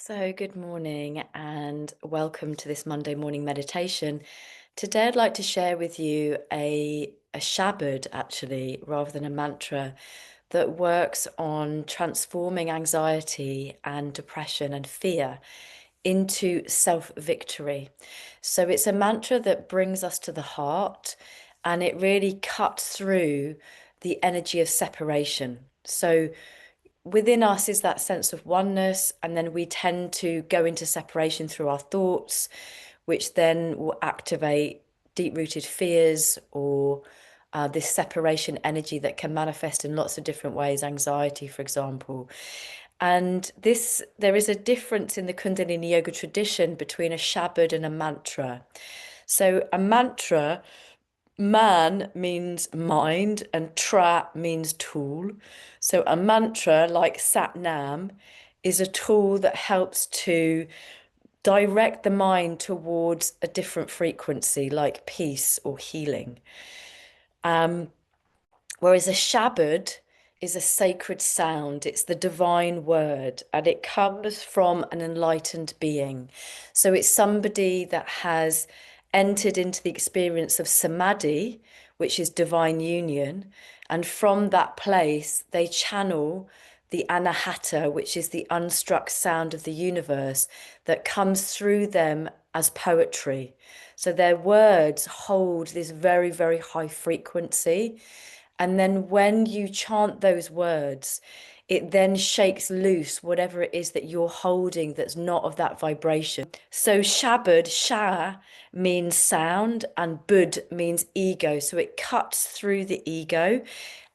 So, good morning and welcome to this Monday morning meditation. Today, I'd like to share with you a shabad, actually, rather than a mantra, that works on transforming anxiety and depression and fear into self-victory. So, it's a mantra that brings us to the heart and it really cuts through the energy of separation. So, within us is that sense of oneness, and then we tend to go into separation through our thoughts, which then will activate deep-rooted fears or this separation energy that can manifest in lots of different ways, anxiety, for example. And there is a difference in the Kundalini yoga tradition between a shabad and a mantra. So a mantra, man means mind and tra means tool. So a mantra like Sat Nam is a tool that helps to direct the mind towards a different frequency, like peace or healing. Whereas a shabad is a sacred sound, it's the divine word, and it comes from an enlightened being. So it's somebody that has entered into the experience of samadhi, which is divine union. And from that place, they channel the anahata, which is the unstruck sound of the universe that comes through them as poetry. So their words hold this very, very high frequency. And then when you chant those words, it then shakes loose whatever it is that you're holding that's not of that vibration. So Shabad, Shah means sound and Bud means ego. So it cuts through the ego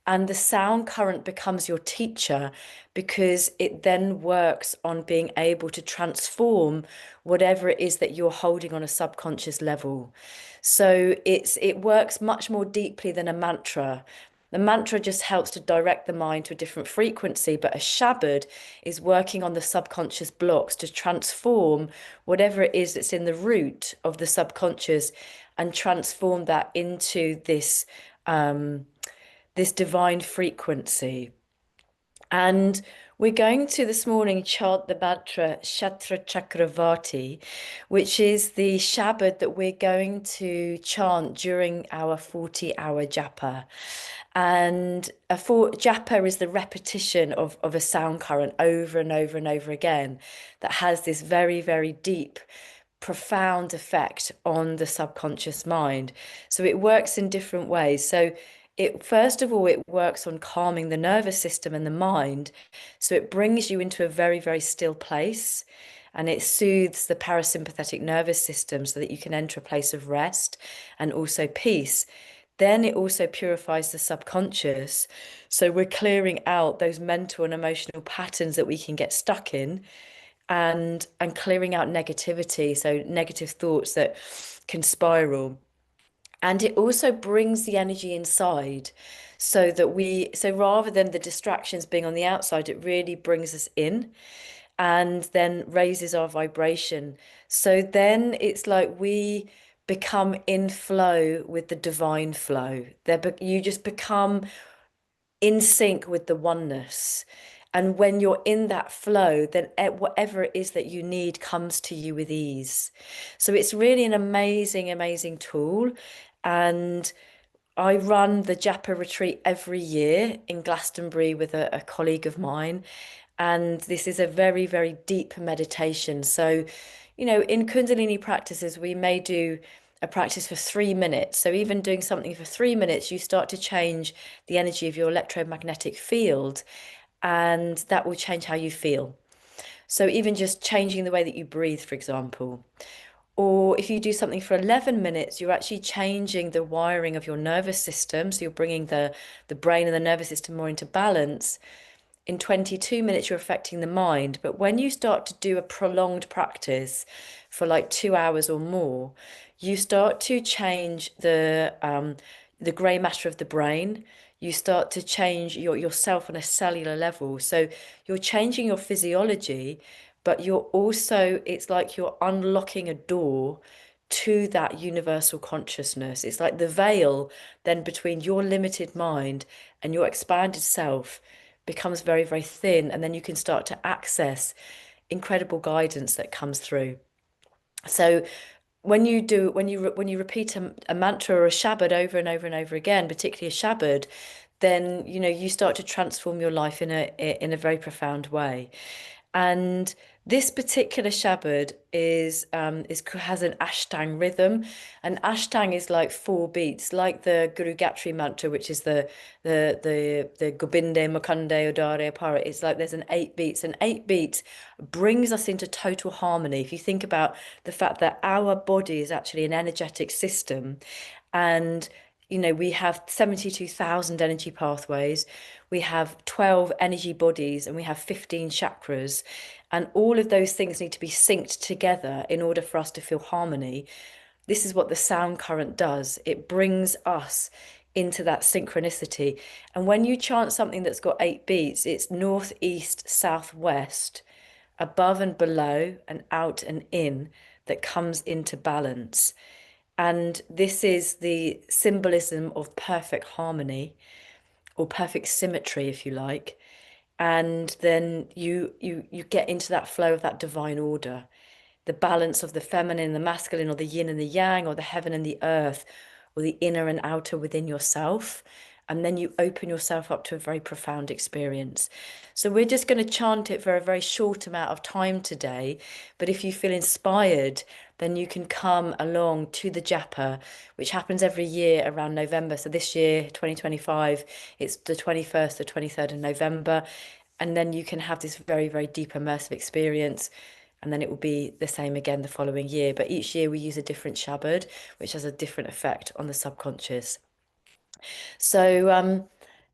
and the sound current becomes your teacher because it then works on being able to transform whatever it is that you're holding on a subconscious level. So it works much more deeply than a mantra. The mantra just helps to direct the mind to a different frequency, but a shabad is working on the subconscious blocks to transform whatever it is that's in the root of the subconscious and transform that into this divine frequency. And we're going to this morning chant the mantra Shatra Chakravarti, which is the Shabad that we're going to chant during our 40-hour japa. And japa is the repetition of a sound current over and over and over again that has this very, very deep, profound effect on the subconscious mind. So it works in different ways. So it first of all, it works on calming the nervous system and the mind. So it brings you into a very, very still place and it soothes the parasympathetic nervous system so that you can enter a place of rest and also peace. Then it also purifies the subconscious. So we're clearing out those mental and emotional patterns that we can get stuck in and clearing out negativity, so negative thoughts that can spiral. And it also brings the energy inside so rather than the distractions being on the outside, it really brings us in and then raises our vibration. So then it's like we become in flow with the divine flow. You just become in sync with the oneness. And when you're in that flow, then whatever it is that you need comes to you with ease. So it's really an amazing, amazing tool. And I run the Japa retreat every year in Glastonbury with a colleague of mine. And this is a very, very deep meditation. So, in Kundalini practices, we may do a practice for 3 minutes. So even doing something for 3 minutes, you start to change the energy of your electromagnetic field, and that will change how you feel. So even just changing the way that you breathe, for example. Or if you do something for 11 minutes, you're actually changing the wiring of your nervous system. So you're bringing the brain and the nervous system more into balance. In 22 minutes, you're affecting the mind. But when you start to do a prolonged practice for like 2 hours or more, you start to change the grey matter of the brain. You start to change yourself on a cellular level. So you're changing your physiology, but it's like you're unlocking a door to that universal consciousness. It's like the veil then between your limited mind and your expanded self becomes very, very thin, and then you can start to access incredible guidance that comes through. So when you repeat a mantra or a shabad over and over and over again, particularly a shabad, then you start to transform your life in a very profound way. And this particular shabad has an ashtang rhythm. And ashtang is like 4 beats, like the Guru Gayatri mantra, which is the Gobinde Mukande Udare Apara. It's like there's an 8 beats, and 8 beats brings us into total harmony. If you think about the fact that our body is actually an energetic system, and we have 72,000 energy pathways, we have 12 energy bodies, and we have 15 chakras. And all of those things need to be synced together in order for us to feel harmony. This is what the sound current does. It brings us into that synchronicity. And when you chant something that's got 8 beats, it's north, east, south, west, above and below, and out and in, that comes into balance. And this is the symbolism of perfect harmony, or perfect symmetry, if you like. And then you get into that flow of that divine order, the balance of the feminine, the masculine, or the yin and the yang, or the heaven and the earth, or the inner and outer within yourself. And then you open yourself up to a very profound experience. So we're just going to chant it for a very short amount of time today. But if you feel inspired, then you can come along to the Japa, which happens every year around November. So this year, 2025, it's the 21st or 23rd of November. And then you can have this very, very deep immersive experience. And then it will be the same again the following year. But each year we use a different shabad, which has a different effect on the subconscious. So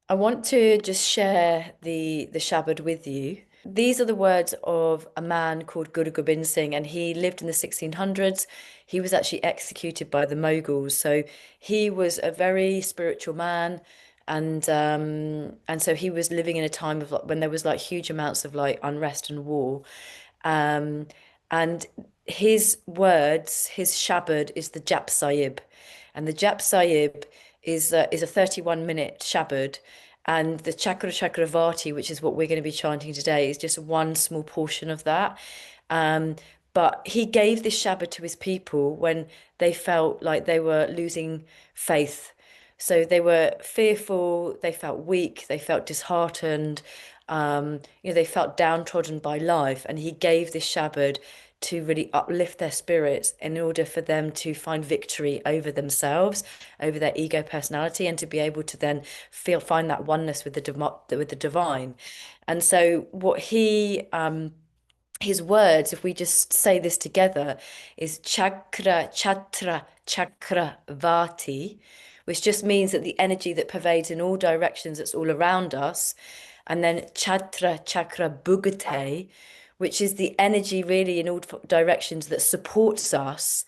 I want to just share the shabad with you. These are the words of a man called Guru Gobind Singh, and he lived in the 1600s. He was actually executed by the Mughals. So he was a very spiritual man, and so he was living in a time of when there was like huge amounts of like unrest and war. Um, and his words, his shabad is the Jap Sahib, and the Jap Sahib is a 31-minute shabad, and the Chakra Chakravati, which is what we're going to be chanting today, is just one small portion of that. Um, but he gave this shabad to his people when they felt like they were losing faith. So they were fearful, they felt weak, they felt disheartened, they felt downtrodden by life. And he gave this shabad to really uplift their spirits in order for them to find victory over themselves, over their ego personality, and to be able to then find that oneness with the divine. And so his words, if we just say this together, is chakra, chatra, chakra, vati, which just means that the energy that pervades in all directions, that's all around us. And then chatra, chakra, bhugate, which is the energy really in all directions that supports us.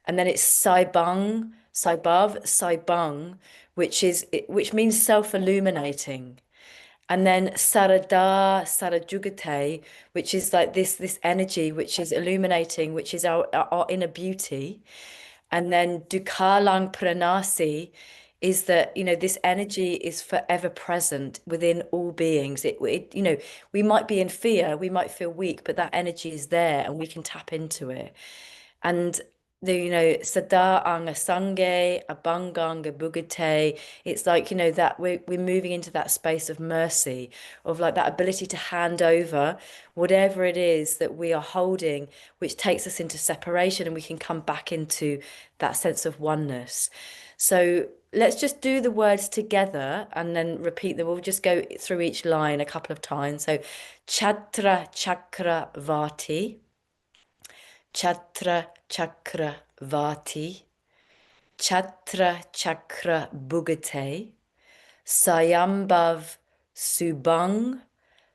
And then it's saibang, saibav, saibang, which means self-illuminating. And then Sarada, Sarajugate, which is like this energy which is illuminating, which is our inner beauty. And then Dukalang Pranasi is that, this energy is forever present within all beings. We might be in fear, we might feel weak, but that energy is there and we can tap into it. And Sada Anga Sange, Abanganga Bugate, it's like, that we're moving into that space of mercy, of like that ability to hand over whatever it is that we are holding, which takes us into separation, and we can come back into that sense of oneness. So let's just do the words together and then repeat them. We'll just go through each line a couple of times. So Chatra Chakra Vati. Chatra Chakra Vati, Chatra Chakra Bhugate, Sayambhav Subang,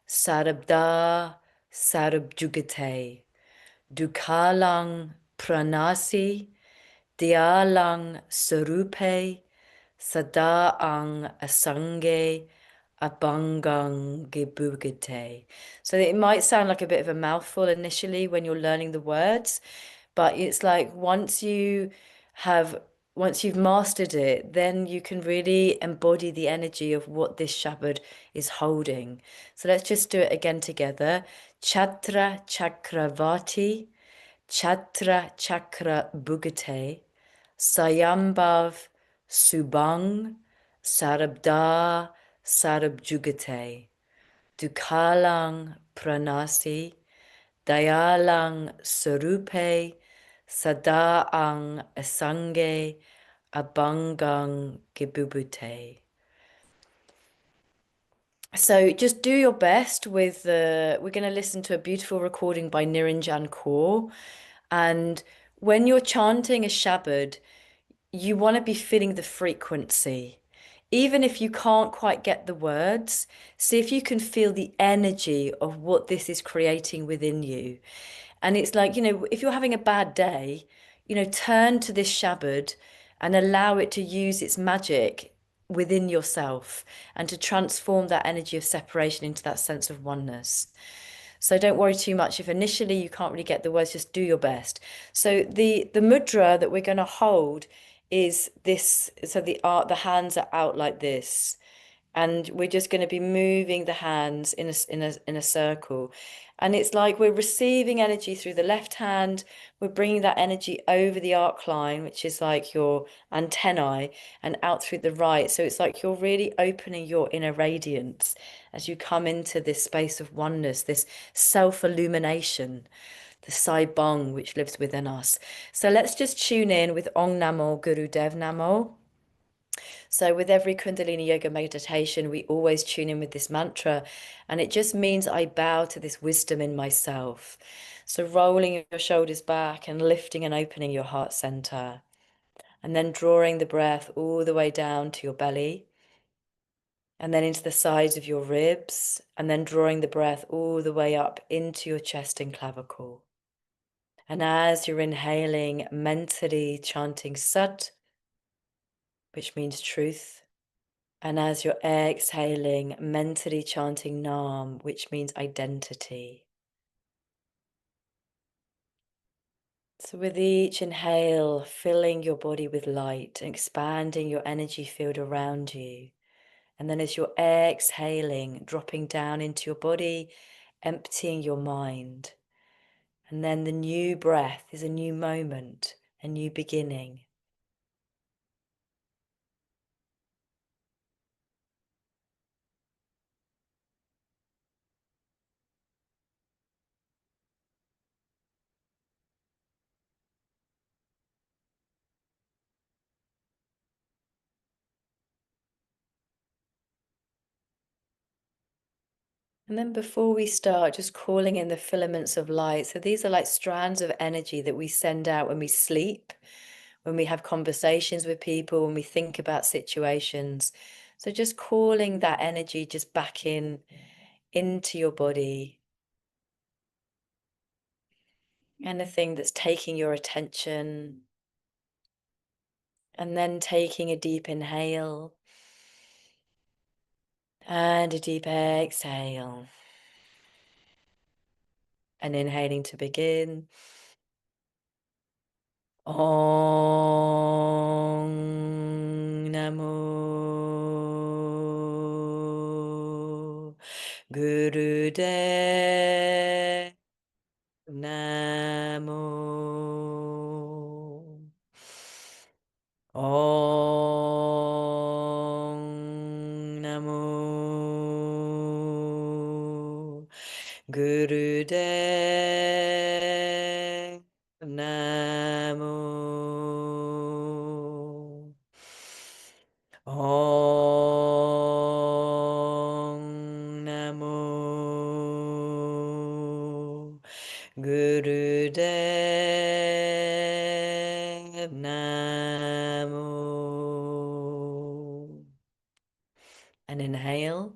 Sarabda Sarabjugate, Dukalang Pranasi, Dialang Sarupe, Sadaang Asange, Abangang Gibugate. So it might sound like a bit of a mouthful initially when you're learning the words, but it's like once you've mastered it, then you can really embody the energy of what this shabad is holding. So let's just do it again together. Chatra Chakravarti, Chatra Chakra Bhugate, Sayambhav Subang, Sarabda Sarabjugate, Dukalang Pranasi, Dayalang Sarupe, Sadaang Asange, Abangang Gibubute. So just do your best with we're going to listen to a beautiful recording by Niranjan Kaur. And when you're chanting a Shabad, you want to be feeling the frequency. Even if you can't quite get the words, see if you can feel the energy of what this is creating within you. And it's like, if you're having a bad day, turn to this Shabad and allow it to use its magic within yourself and to transform that energy of separation into that sense of oneness. So don't worry too much if initially you can't really get the words, just do your best. So the mudra that we're going to hold is this, so the hands are out like this, and we're just going to be moving the hands in a circle, and it's like we're receiving energy through the left hand, we're bringing that energy over the arc line, which is like your antennae, and out through the right. So it's like you're really opening your inner radiance as you come into this space of oneness, this self-illumination, the Sai Bang which lives within us. So let's just tune in with Ong Namo Guru Dev Namo. So with every Kundalini Yoga meditation, we always tune in with this mantra, and it just means I bow to this wisdom in myself. So rolling your shoulders back and lifting and opening your heart center, and then drawing the breath all the way down to your belly, and then into the sides of your ribs, and then drawing the breath all the way up into your chest and clavicle. And as you're inhaling, mentally chanting Sat, which means truth. And as you're exhaling, mentally chanting Nam, which means identity. So with each inhale, filling your body with light, expanding your energy field around you. And then as you're exhaling, dropping down into your body, emptying your mind. And then the new breath is a new moment, a new beginning. And then before we start, just calling in the filaments of light. So these are like strands of energy that we send out when we sleep, when we have conversations with people, when we think about situations. So just calling that energy just back into your body. Anything that's taking your attention. And then taking a deep inhale and a deep exhale. And inhaling to begin. Om Namo Gurudev Namo Om Namo Gurudev Namo Om Namo Gurudev Namo. And inhale,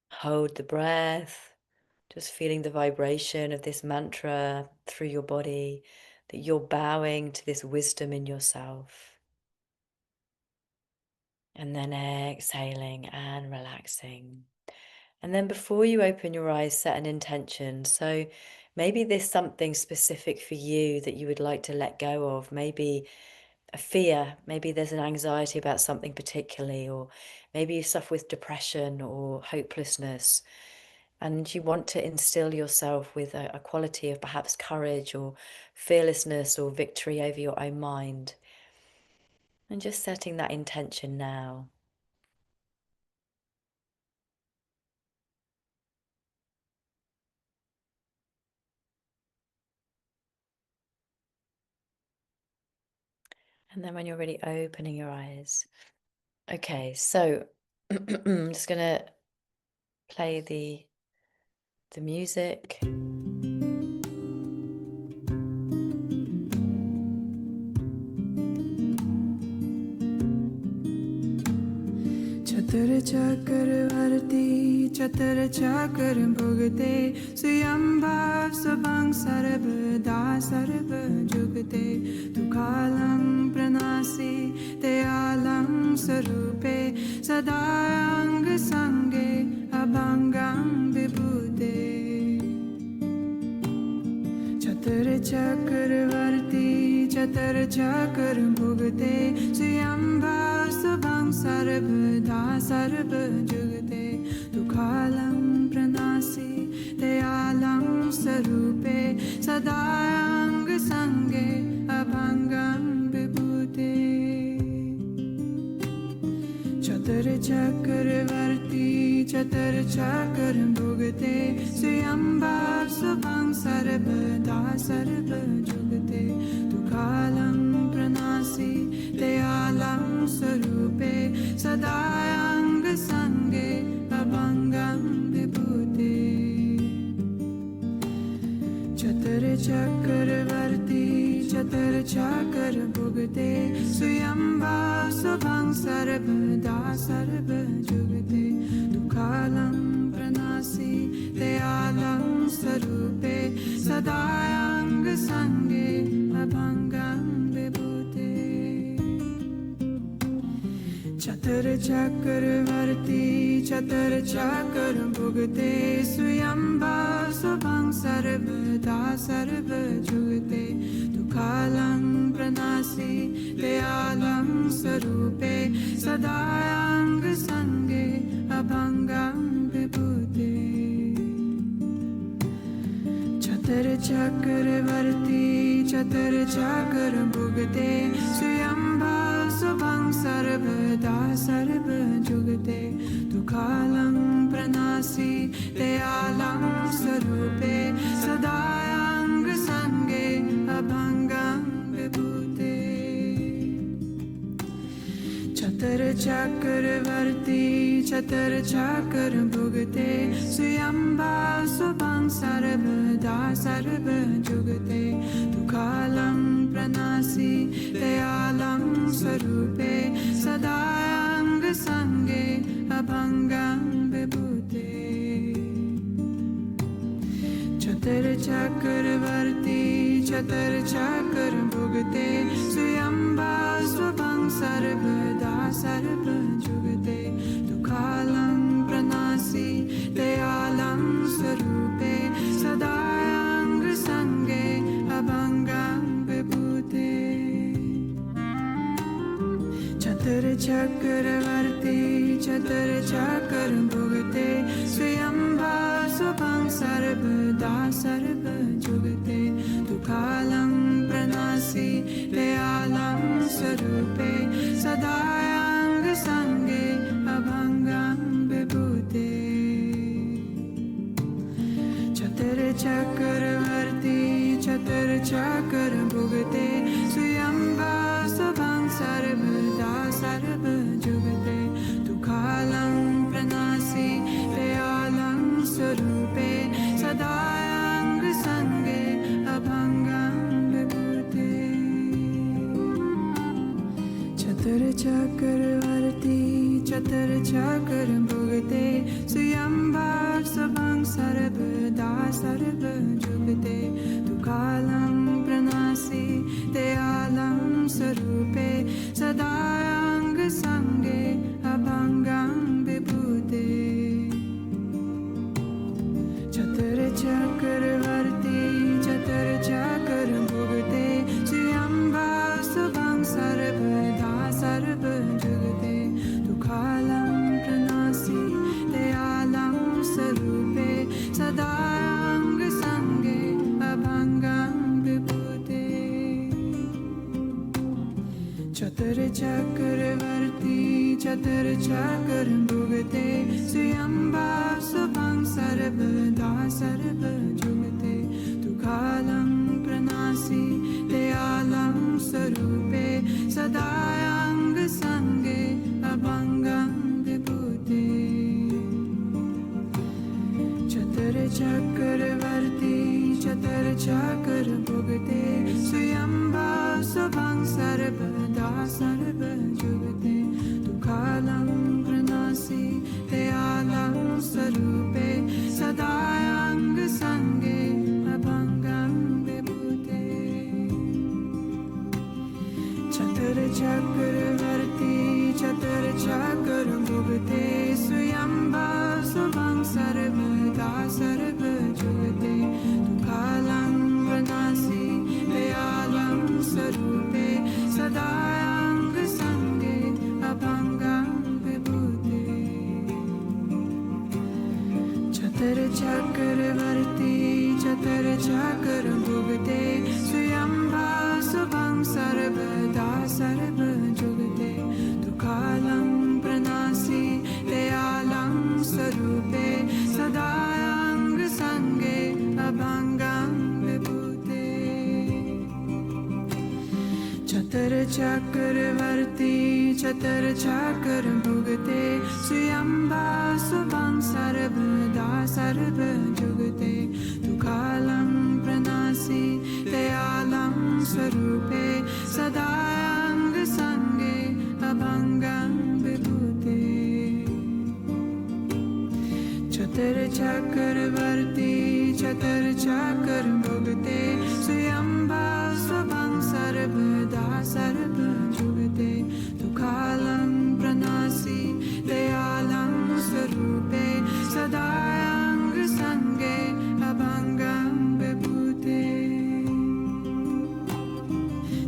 hold the breath, just feeling the vibration of this mantra through your body, that you're bowing to this wisdom in yourself. And then exhaling and relaxing. And then before you open your eyes, set an intention. So maybe there's something specific for you that you would like to let go of. Maybe a fear, maybe there's an anxiety about something particularly, or maybe you suffer with depression or hopelessness. And you want to instill yourself with a quality of perhaps courage or fearlessness or victory over your own mind. And just setting that intention now. And then when you're ready, opening your eyes. Okay, so I'm just going to play the music. चतुर चक्रवर्ती चतुर चक्र भुगते स्वयंभाव स्वभंग सर्वदा सर्व जुगते तुकालं प्रणासी दयालं स्वरूपे सदांग संगे अभंगं विभूते चतुर चक्रवर्ती चतुर चक्र भुगते स्वयंभाव स्वभंग सर्वदा सर्व जुगते तुकालं प्रणासी दयालं स्वरूपे सदांग संगे अभंगं विभूते चतुर चक्रवर्ती चतुर चक्र भुगते स्वयंभाव स्वभंग सर्वदा सर्व जुगते तुकालं प्रणासी दयालं स्वरूपे सदांग संगे अभंगं विभूते चतुर चक्रवर्ती चतुर चक्र भुगते स्वयंभाव स्वभंग सर्वदा सर्व जुगते तुकालं प्रणासी दयालं स्वरूपे सदांग संगे अभंगं विभूते चतुर चक्रवर्ती चतुर चक्र भुगते स्वयंभाव स्वभंग सर्वदा सर्व जुगते तुकालं प्रणासी दयालं स्वरूपे सदांग संगे अभंगं विभूते चतुर चक्रवर्ती चतुर चक्र भुगते स्वयंभाव स्वभंग सर्वदा सर्व जुगते तुकालं प्रणासी दयालं स्वरूपे सदांग संगे अभंगं विभूते चतुर चक्रवर्ती चतुर चक्र भुगते स्वयंभाव स्वभंग सर्वदा सर्व जुगते तुकालं प्रणासी दयालं स्वरूपे सदांग संगे अभंगं विभूते चतुर चक्रवर्ती चतुर चक्र भुगते स्वयंभाव स्वभंग सर्वदा सर्व जुगते तुकालं प्रणासी दयालं स्वरूपे सदांग संगे अभंगं विभूते चतुर चक्रवर्ती चतुर चक्र भुगते स्वयंभाव स्वभंग सर्वदा सर्व जुगते तुकालं प्रणासी दयालं स्वरूपे सदांग संगे अभंगं विभूते चतुर चक्रवर्ती चतुर चक्र भुगते स्वयंभाव स्वभंग सर्वदा सर्व जुगते तुकालं प्रणासी दयालं स्वरूपे सदांग संगे अभंगं विभूते चतुर चक्रवर्ती चतुर चक्र भुगते स्वयंभाव स्वभंग सर्वदा सर्व जुगते तुकालं प्रणासी दयालं स्वरूपे सदांग संगे अभंगं विभूते चतुर चक्रवर्ती चतुर चक्र भुगते स्वयंभाव स्वभंग सर्वदा सर्व जुगते तुकालं प्रणासी दयालं स्वरूपे चतुर चक्रवर्ती चतुर चक्र भुगते स्वयंभा स्वभं सर्वदा सर्वजुगते तुकालं प्रणासि दयालं स्वरूपे सदायांग संगे अभंगं विभूते चतुर चक्रवर्ती चतुर चक्र भुगते स्वयंभा स्वभं सर्वदा सर्वजुगते तुकालं प्रणासि दयालं स्वरूपे सदायांग संगे अभंगं विभूते चतुर चक्रवर्ती चतुर चक्र भुगते स्वयंभा स्वभं सर्वदा सर्वजुगते तुकालं प्रणासि दयालं स्वरूपे सदायांग संगे अभंगं विभूते चतुर चक्रवर्ती चतुर चक्र भुगते स्वयंभा स्वभं सर्वदा सर्वजुगते तुकालं प्रणासि दयालं स्वरूपे सदायांग संगे अभंगं विभूते चतुर चक्रवर्ती चतुर चक्र भुगते स्वयंभा स्वभं सर्वदा सर्वजुगते तुकालं प्रणासि दयालं स्वरूपे सदायांग संगे अभंगं विभूते चतुर चक्रवर्ती चतुर चक्र भुगते स्वयंभा स्वभं सर्वदा सर्वजुगते तुकालं प्रणासि दयालं स्वरूपे सदायांग संगे अभंगं विभूते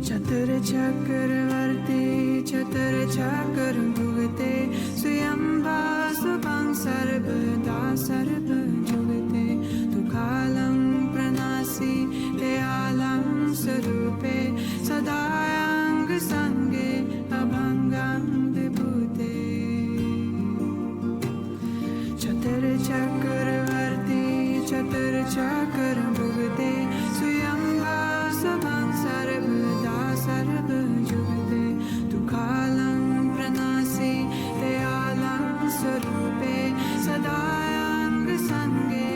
चतुर चक्रवर्ती चतुर चक्र भुगते स्वयंभा स्वभं सर्वदा सर्वजुगते तुकालं प्रणासि दयालं स्वरूपे सदायांग संगे अभंगं विभूते चतुर चक्रवर्ती चतुर चक्र भुगते स्वयंभा स्वभं सर्वदा सर्वजुगते तुकालं प्रणासि दयालं स्वरूपे सदायांग संगे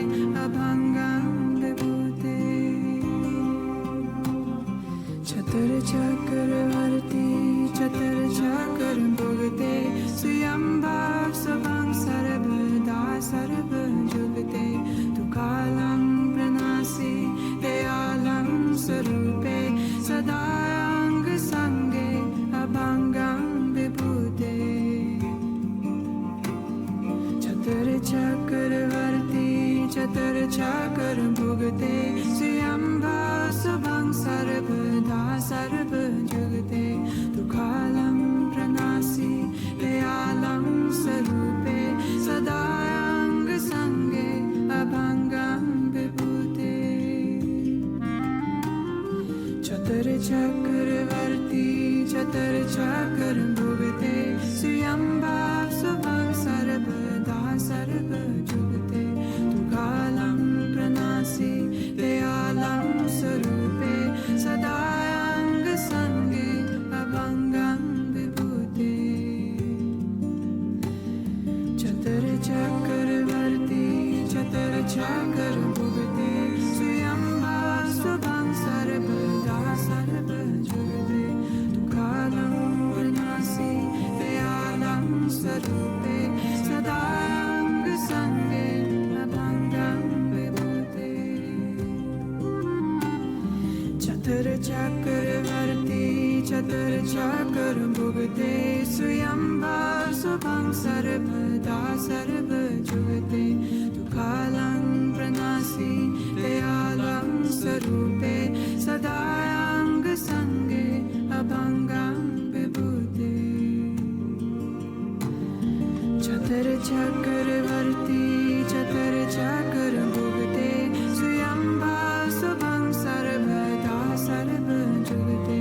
अभंगं विभूते चतुर चक्रवर्ती चतुर चक्र भुगते स्वयंभा स्वभं सर्वदा सर्वजुगते तुकालं प्रणासि दयालं स्वरूपे सदायांग संगे अभंगं विभूते चतुर चक्रवर्ती चतुर चक्र भुगते स्वयंभा स्वभं सर्वदा सर्वजुगते तुकालं प्रणासि दयालं स्वरूपे सदायांग संगे अभंगं विभूते चतुर चक्रवर्ती चतुर चक्र भुगते स्वयंभा स्वभं सर्वदा सर्वजुगते तुकालं प्रणासि दयालं स्वरूपे सदायांग संगे अभंगं विभूते चतुर चक्रवर्ती चतुर चक्र भुगते स्वयंभा स्वभं सर्वदा सर्वजुगते तुकालं प्रणासि दयालं स्वरूपे सदायांग संगे अभंगं विभूते चतुर चक्रवर्ती चतुर चक्र भुगते स्वयंभा स्वभं सर्वदा सर्वजुगते तुकालं प्रणासि दयालं स्वरूपे सदायांग संगे अभंगं विभूते चतुर चक्रवर्ती चतुर चक्र भुगते स्वयंभा स्वभं सर्वदा सर्वजुगते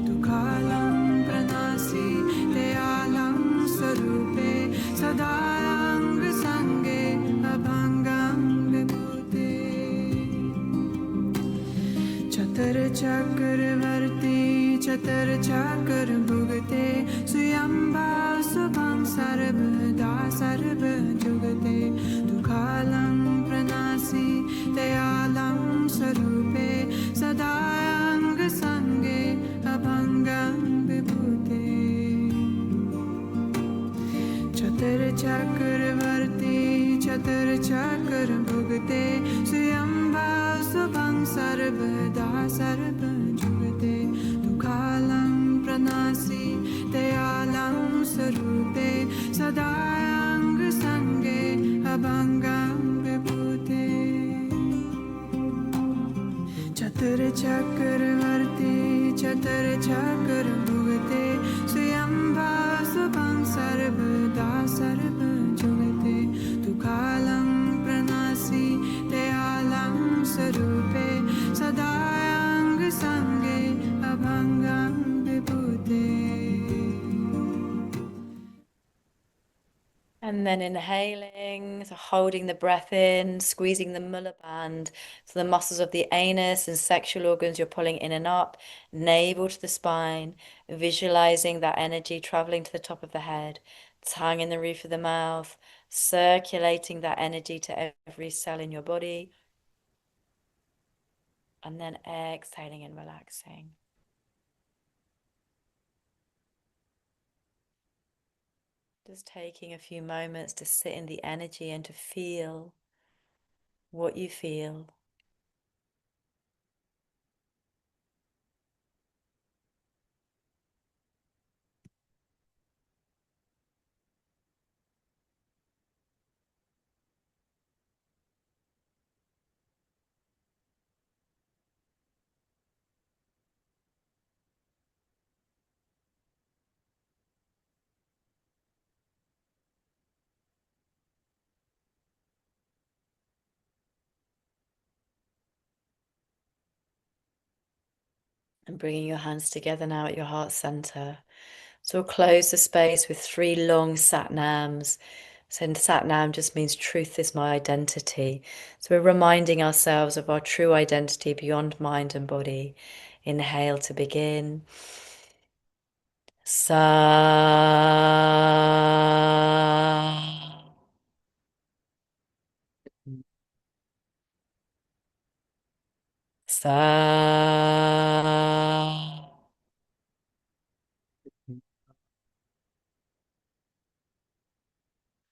तुकालं प्रणासि चतर चक्रवर्ती चतर चक्र भुगते स्वयंबा स्वभं सर्वदा सर्वजुगते दुःखालं प्रणासि दयालं स्वरूपे सदाङ्गसङ्गे अभङ्गं विभूते चतर चक्रवर्ती चतर चक्र भुगते स्वयंबा स्वभं सर्वदा सर्वजुगते दुःखालं प्रणासि दयालं स्वरूपे सदाङ्गसङ्गे अभङ्गं विभूते चतर चक्रवर्ती चतर चक्र भुगते स्वयंभा स्वभं सर्वदा सर्वजुगते दुःखालं प्रणासि दयालं स्वरूपे सदाङ्गसङ्गे अभङ्गं Vibhute. And then inhaling, so holding the breath in, squeezing the Muller band. So the muscles of the anus and sexual organs you're pulling in and up, navel to the spine, visualizing that energy traveling to the top of the head, tongue in the roof of the mouth, circulating that energy to every cell in your body. And then exhaling and relaxing. Just taking a few moments to sit in the energy and to feel what you feel. And bringing your hands together now at your heart center. So we'll close the space with 3 long Satnams. So Satnam just means truth is my identity. So we're reminding ourselves of our true identity beyond mind and body. Inhale to begin. Sa. Sa.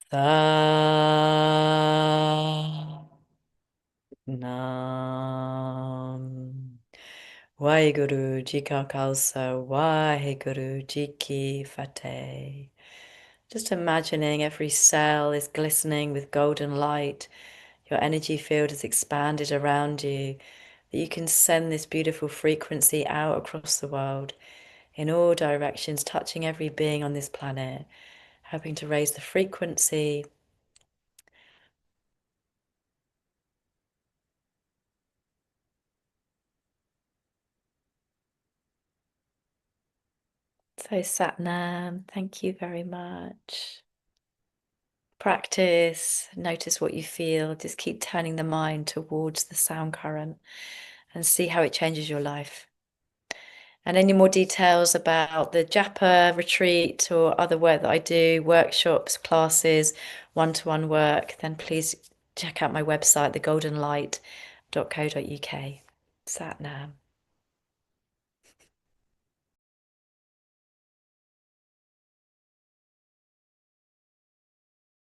Sa. Nam. Waheguru Ji Ka Khalsa, Waheguru Ji Ki Fateh. Just imagining every cell is glistening with golden light. Your energy field is expanded around you, that you can send this beautiful frequency out across the world in all directions, touching every being on this planet, helping to raise the frequency. So Satnam, thank you very much. Practice, notice what you feel, just keep turning the mind towards the sound current and see how it changes your life. And any more details about the Japa retreat or other work that I do, workshops, classes, one-to-one work, then please check out my website, thegoldenlight.co.uk. Satnam.